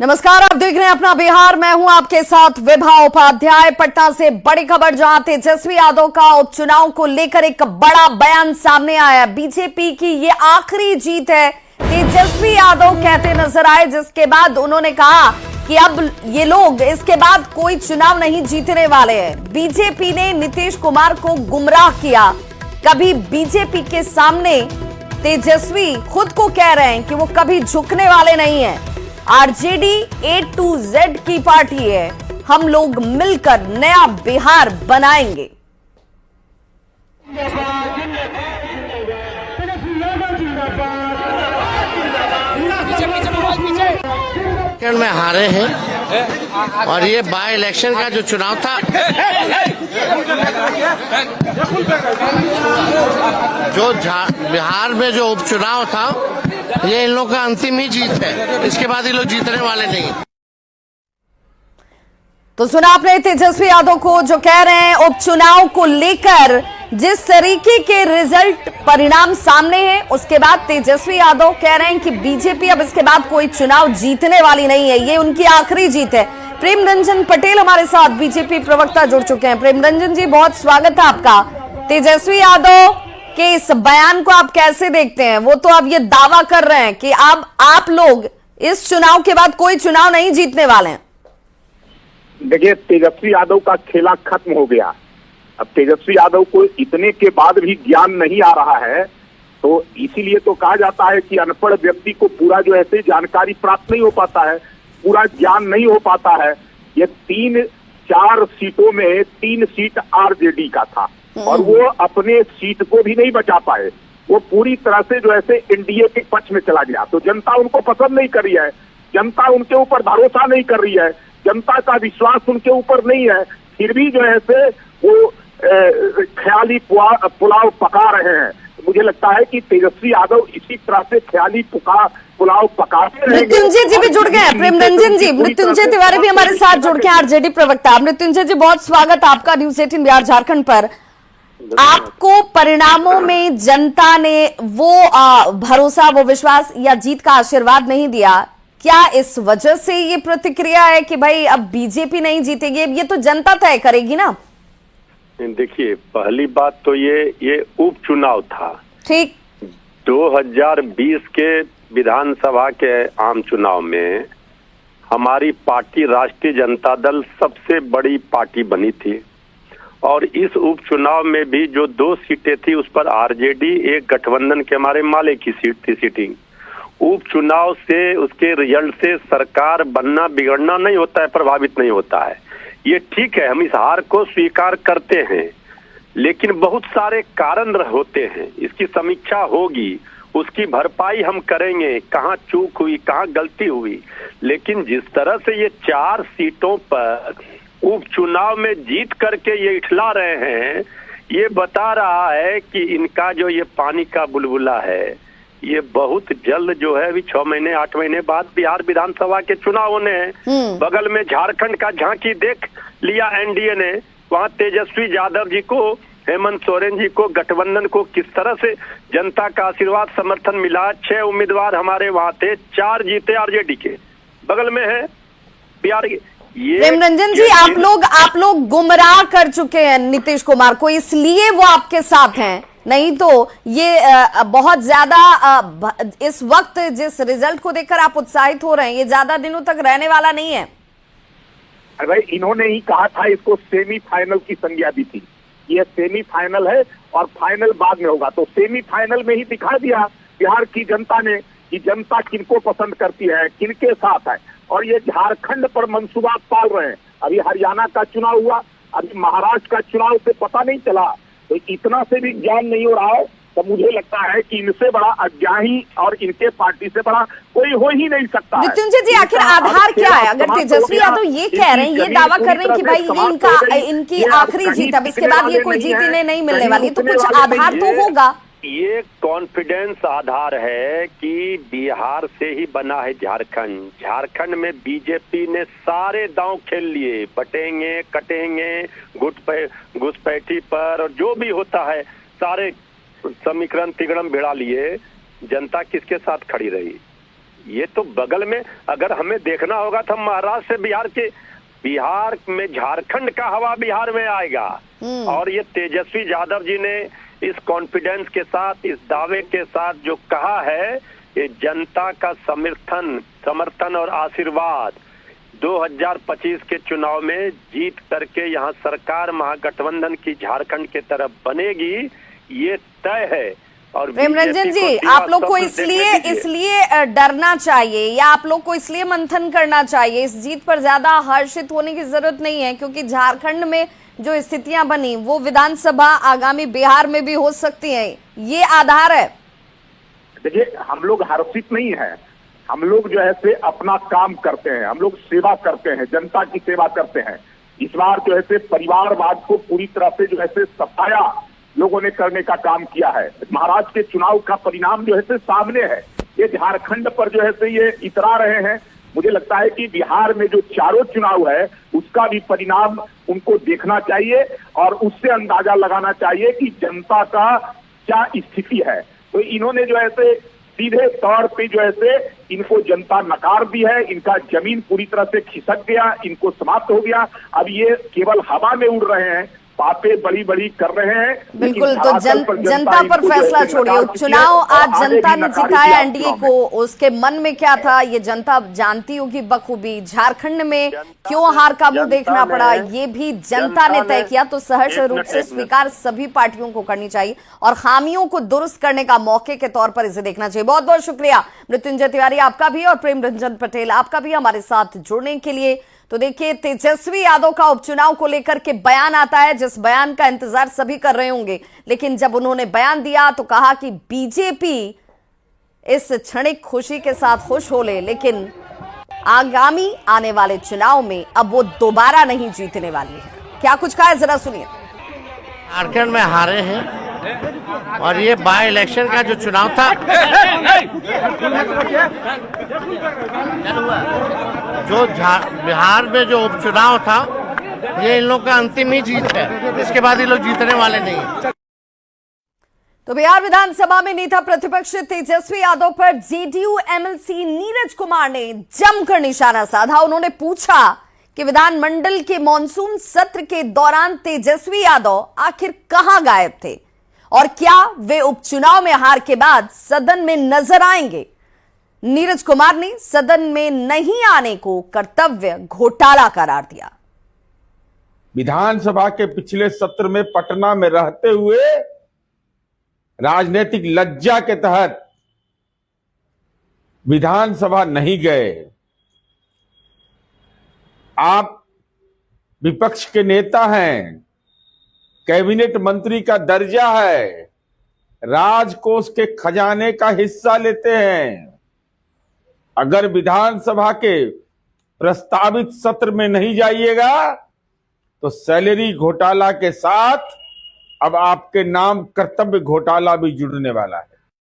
नमस्कार, आप देख रहे हैं अपना बिहार। मैं हूं आपके साथ विभा उपाध्याय। पटना से बड़ी खबर, जहां तेजस्वी यादव का उपचुनाव को लेकर एक बड़ा बयान सामने आया। बीजेपी की ये आखिरी जीत है, तेजस्वी यादव कहते नजर आए, जिसके बाद उन्होंने कहा कि अब ये लोग इसके बाद कोई चुनाव नहीं जीतने वाले हैं। बीजेपी ने नीतीश कुमार को गुमराह किया। कभी बीजेपी के सामने तेजस्वी खुद को कह रहे हैं कि वो कभी झुकने वाले नहीं हैं। आरजेडी A to Z की पार्टी है, हम लोग मिलकर नया बिहार बनाएंगे। में हारे हैं और ये बाय इलेक्शन का जो चुनाव था, जो बिहार में जो उपचुनाव था, ये इन लोगों का अंतिम ही जीत है। इसके बाद ये लोग जीतने वाले नहीं। तो सुना आपने तेजस्वी यादव को जो कह रहे हैं उपचुनाव को लेकर, जिस तरीके के रिजल्ट परिणाम सामने हैं, उसके बाद तेजस्वी यादव कह रहे हैं कि बीजेपी अब इसके बाद कोई चुनाव जीतने वाली नहीं है, ये उनकी आखिरी जीत है। प्रेम रंजन पटेल हमारे साथ, बीजेपी प्रवक्ता, जुड़ चुके हैं। प्रेम रंजन जी, बहुत स्वागत है आपका। तेजस्वी यादव के इस बयान को आप कैसे देखते हैं? वो तो अब ये दावा कर रहे हैं कि अब आप लोग इस चुनाव के बाद कोई चुनाव नहीं जीतने वाले हैं। देखिए, तेजस्वी यादव का खेला खत्म हो गया। अब तेजस्वी यादव को इतने के बाद भी ज्ञान नहीं आ रहा है, तो इसीलिए तो कहा जाता है कि अनपढ़ व्यक्ति को पूरा जो ऐसे जानकारी प्राप्त नहीं हो पाता है, पूरा ज्ञान नहीं हो पाता है। ये 3-4 सीटों में 3 सीट आरजेडी का था और वो अपने सीट को भी नहीं बचा पाए। वो पूरी तरह से जो ऐसे एनडीए के पक्ष में चला गया। तो जनता उनको पसंद नहीं कर रही है, जनता उनके ऊपर भरोसा नहीं कर रही है, जनता का विश्वास उनके ऊपर नहीं है। फिर भी जो है से वो ख्याली पुलाव पका रहे हैं। मुझे लगता है कि तेजस्वी यादव इसी तरह से ख्याली पुलाव पकाते रहेंगे। मृत्युंजय जी भी जुड़ गए हैं। प्रेम रंजन जी, मृत्युंजय तिवारी भी हमारे साथ जुड़ के, आरजेडी प्रवक्ता। मृत्युंजय जी, बहुत स्वागत आपका न्यूज़ 18 बिहार झारखंड पर। आपको परिणामों में जनता ने वो भरोसा, वो विश्वास या जीत का आशीर्वाद नहीं दिया, क्या इस वजह से ये प्रतिक्रिया है कि भाई अब बीजेपी नहीं जीतेगी? ये तो जनता तय करेगी ना। देखिए, पहली बात तो ये उपचुनाव था। ठीक। 2020 के विधानसभा के आम चुनाव में हमारी पार्टी राष्ट्रीय जनता दल सबसे बड़ी पार्टी बनी थी और इस उपचुनाव में भी जो 2 सीटें थी उस पर आरजेडी, एक गठबंधन के हमारे माले की सीट थी सीटिंग। उपचुनाव से, उसके रिजल्ट से सरकार बनना बिगड़ना नहीं होता है, प्रभावित नहीं होता है। ये ठीक है, हम इस हार को स्वीकार करते हैं, लेकिन बहुत सारे कारण होते हैं। इसकी समीक्षा होगी, उसकी भरपाई हम करेंगे, कहाँ चूक हुई, कहाँ गलती हुई। लेकिन जिस तरह से ये 4 सीटों पर उपचुनाव में जीत करके ये इठला रहे हैं, ये बता रहा है कि इनका जो ये पानी का बुलबुला है, ये बहुत जल्द जो है, अभी 6 महीने 8 महीने बाद बिहार विधानसभा के चुनाव होने हैं। बगल में झारखंड का झांकी देख लिया एनडीए ने, वहाँ तेजस्वी यादव जी को, हेमंत सोरेन जी को, गठबंधन को किस तरह से जनता का आशीर्वाद समर्थन मिला। 6 उम्मीदवार हमारे वहाँ थे, 4 जीते आरजेडी के। बगल में है बिहार। प्रेम रंजन जी, आप लोग गुमराह कर चुके हैं नीतीश कुमार को, इसलिए वो आपके साथ हैं। नहीं तो ये बहुत ज्यादा इस वक्त जिस रिजल्ट को देखकर आप उत्साहित हो रहे हैं, ये ज्यादा दिनों तक रहने वाला नहीं है। अरे भाई, इन्होंने ही कहा था, इसको सेमीफाइनल की संज्ञा दी थी। ये सेमीफाइनल है और फाइनल बाद में होगा। तो सेमीफाइनल में ही दिखा दिया बिहार की जनता ने कि जनता किनको पसंद करती है, किनके साथ है। और ये झारखंड पर मंसूबा पाल रहे हैं। अभी हरियाणा का चुनाव हुआ, अभी महाराष्ट्र का चुनाव से पता नहीं चला। तो इतना से भी ज्ञान नहीं हो रहा है, तो मुझे लगता है कि इनसे बड़ा अज्ञानी और इनके पार्टी से बड़ा कोई हो ही नहीं सकता। मृत्युंजय जी, आखिर आधार क्या है? अगर तेजस्वी यादव ये कह रहे हैं, ये दावा कर रहे हैं कि भाई ये इनकी आखिरी जीत, अब इसके बाद ये कोई जीत इन्हें नहीं मिलने वाली, तो कुछ आधार तो होगा। ये कॉन्फिडेंस आधार है कि बिहार से ही बना है झारखंड। झारखंड में बीजेपी ने सारे दांव खेल लिए, बटेंगे, कटेंगे, घुसपैठी पर और जो भी होता है, सारे समीकरण तिगड़म भिड़ा लिए। जनता किसके साथ खड़ी रही? ये तो बगल में, अगर हमें देखना होगा तो महाराष्ट्र से बिहार में झारखंड का हवा बिहार में आएगा। और ये तेजस्वी यादव जी ने इस कॉन्फिडेंस के साथ, इस दावे के साथ जो कहा है, ये जनता का समर्थन और आशीर्वाद 2025 के चुनाव में जीत करके यहाँ सरकार महागठबंधन की झारखंड के तरफ बनेगी, ये तय है। और प्रेम रंजन जी, आप लोग को इसलिए डरना चाहिए या आप लोग को इसलिए मंथन करना चाहिए? इस जीत पर ज्यादा हर्षित होने की जरूरत नहीं है, क्योंकि झारखंड में जो स्थितियां बनी वो विधानसभा आगामी बिहार में भी हो सकती है, ये आधार है। देखिए, हम लोग हर्षित नहीं है, हम लोग जो है से अपना काम करते हैं, हम लोग सेवा करते हैं, जनता की सेवा करते हैं। इस बार जो है से परिवारवाद को पूरी तरह से जो है से सफाया लोगों ने करने का काम किया है। महाराष्ट्र के चुनाव का परिणाम जो है से सामने है, ये झारखंड पर जो है से ये इतरा रहे हैं। मुझे लगता है कि बिहार में जो चारों चुनाव है उसका भी परिणाम उनको देखना चाहिए और उससे अंदाजा लगाना चाहिए कि जनता का क्या स्थिति है। तो इन्होंने जो है से सीधे तौर पे जो है से इनको जनता नकार दी है, इनका जमीन पूरी तरह से खिसक गया, इनको समाप्त हो गया। अब ये केवल हवा में उड़ रहे हैं, बातें बड़ी बड़ी कर रहे हैं। बिल्कुल, तो जनता पर फैसला छोड़िए। चुनाव आज जनता ने जिताया एनडीए को, उसके मन में क्या था ये जनता जानती होगी बखूबी। झारखंड में क्यों हार का मुंह देखना पड़ा, ये भी जनता ने तय किया। तो सहर्ष रूप से स्वीकार सभी पार्टियों को करनी चाहिए और खामियों को दुरुस्त करने का मौके के तौर पर इसे देखना चाहिए। बहुत बहुत शुक्रिया मृत्युंजय तिवारी आपका भी और प्रेम रंजन पटेल आपका भी हमारे साथ जुड़ने के लिए। तो देखिए, तेजस्वी यादव का उपचुनाव को लेकर के बयान आता है, जिस बयान का इंतजार सभी कर रहे होंगे। लेकिन जब उन्होंने बयान दिया तो कहा कि बीजेपी इस क्षणिक खुशी के साथ खुश हो ले, लेकिन आगामी आने वाले चुनाव में अब वो दोबारा नहीं जीतने वाली है। क्या कुछ कहा है, जरा सुनिए। झारखंड में हारे हैं और ये बाय इलेक्शन का जो चुनाव था, जो बिहार में जो उपचुनाव था, ये इन लोग का अंतिम ही जीत है। इसके बाद ये लोग जीतने वाले नहीं हैं। तो बिहार विधानसभा में नेता प्रतिपक्ष तेजस्वी यादव पर जेडीयू एमएलसी नीरज कुमार ने जमकर निशाना साधा। उन्होंने पूछा कि विधानमंडल के मॉनसून सत्र के दौरान तेजस्वी यादव आखिर कहां गायब थे और क्या वे उपचुनाव में हार के बाद सदन में नजर आएंगे। नीरज कुमार ने सदन में नहीं आने को कर्तव्य घोटाला करार दिया। विधानसभा के पिछले सत्र में पटना में रहते हुए राजनीतिक लज्जा के तहत विधानसभा नहीं गए। आप विपक्ष के नेता हैं, कैबिनेट मंत्री का दर्जा है, राजकोष के खजाने का हिस्सा लेते हैं। अगर विधानसभा के प्रस्तावित सत्र में नहीं जाइएगा तो सैलरी घोटाला के साथ अब आपके नाम कर्तव्य घोटाला भी जुड़ने वाला है।